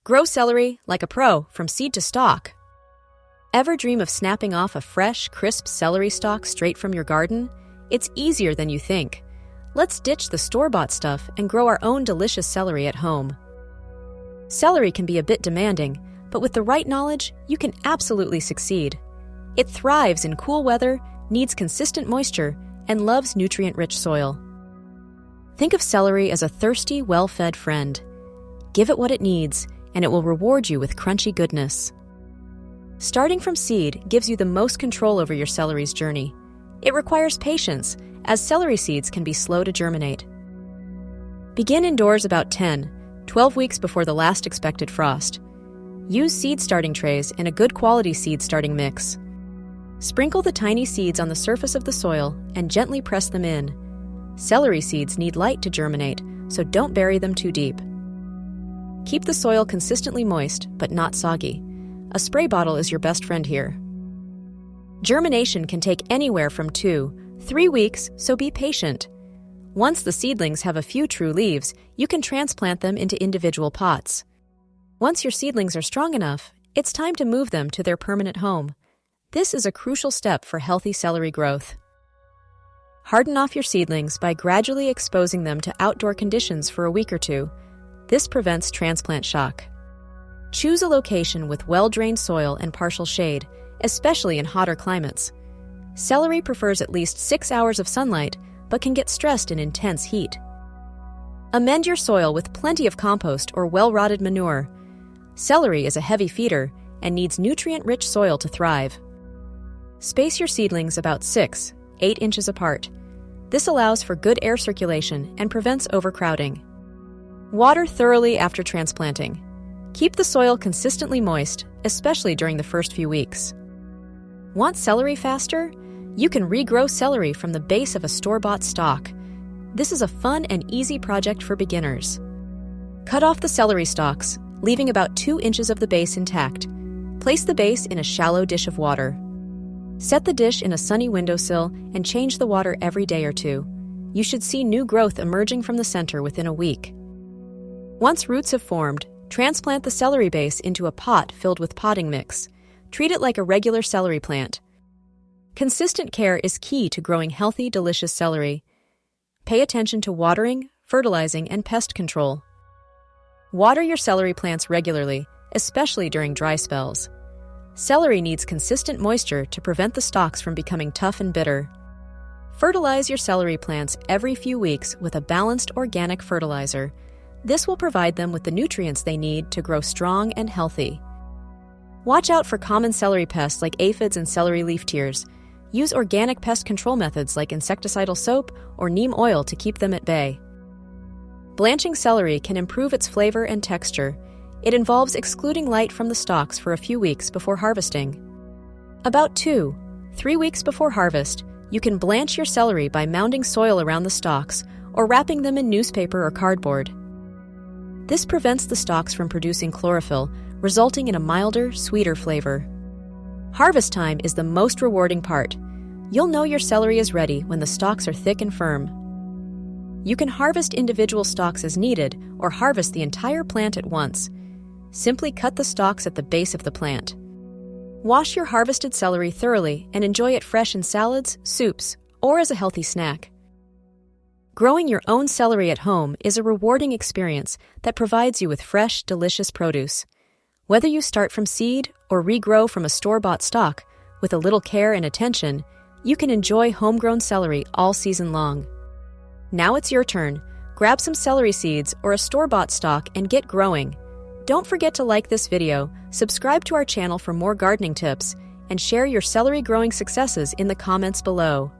Grow celery like a pro from seed to stalk. Ever dream of snapping off a fresh, crisp celery stalk straight from your garden? It's easier than you think. Let's ditch the store-bought stuff and grow our own delicious celery at home. Celery can be a bit demanding, but with the right knowledge, you can absolutely succeed. It thrives in cool weather, needs consistent moisture, and loves nutrient-rich soil. Think of celery as a thirsty, well-fed friend. Give it what it needs, and it will reward you with crunchy goodness. Starting from seed gives you the most control over your celery's journey. It requires patience, as celery seeds can be slow to germinate. Begin indoors about 12 weeks before the last expected frost. Use seed starting trays and a good quality seed starting mix. Sprinkle the tiny seeds on the surface of the soil and gently press them in. Celery seeds need light to germinate, so don't bury them too deep. Keep the soil consistently moist, but not soggy. A spray bottle is your best friend here. Germination can take anywhere from 2-3 weeks, so be patient. Once the seedlings have a few true leaves, you can transplant them into individual pots. Once your seedlings are strong enough, it's time to move them to their permanent home. This is a crucial step for healthy celery growth. Harden off your seedlings by gradually exposing them to outdoor conditions for a week or two. This prevents transplant shock. Choose a location with well-drained soil and partial shade, especially in hotter climates. Celery prefers at least 6 hours of sunlight, but can get stressed in intense heat. Amend your soil with plenty of compost or well-rotted manure. Celery is a heavy feeder and needs nutrient-rich soil to thrive. Space your seedlings about 6-8 inches apart. This allows for good air circulation and prevents overcrowding. Water thoroughly after transplanting. Keep the soil consistently moist, especially during the first few weeks. Want celery faster? You can regrow celery from the base of a store-bought stalk. This is a fun and easy project for beginners. Cut off the celery stalks, leaving about 2 inches of the base intact. Place the base in a shallow dish of water. Set the dish in a sunny windowsill and change the water every day or two. You should see new growth emerging from the center within a week. Once roots have formed, transplant the celery base into a pot filled with potting mix. Treat it like a regular celery plant. Consistent care is key to growing healthy, delicious celery. Pay attention to watering, fertilizing, and pest control. Water your celery plants regularly, especially during dry spells. Celery needs consistent moisture to prevent the stalks from becoming tough and bitter. Fertilize your celery plants every few weeks with a balanced organic fertilizer. This will provide them with the nutrients they need to grow strong and healthy. Watch out for common celery pests like aphids and celery leaf tears. Use organic pest control methods like insecticidal soap or neem oil to keep them at bay. Blanching celery can improve its flavor and texture. It involves excluding light from the stalks for a few weeks before harvesting. About 2-3 weeks before harvest, you can blanch your celery by mounding soil around the stalks or wrapping them in newspaper or cardboard. This prevents the stalks from producing chlorophyll, resulting in a milder, sweeter flavor. Harvest time is the most rewarding part. You'll know your celery is ready when the stalks are thick and firm. You can harvest individual stalks as needed or harvest the entire plant at once. Simply cut the stalks at the base of the plant. Wash your harvested celery thoroughly and enjoy it fresh in salads, soups, or as a healthy snack. Growing your own celery at home is a rewarding experience that provides you with fresh, delicious produce. Whether you start from seed or regrow from a store-bought stalk, with a little care and attention, you can enjoy homegrown celery all season long. Now it's your turn. Grab some celery seeds or a store-bought stalk and get growing. Don't forget to like this video, subscribe to our channel for more gardening tips, and share your celery growing successes in the comments below.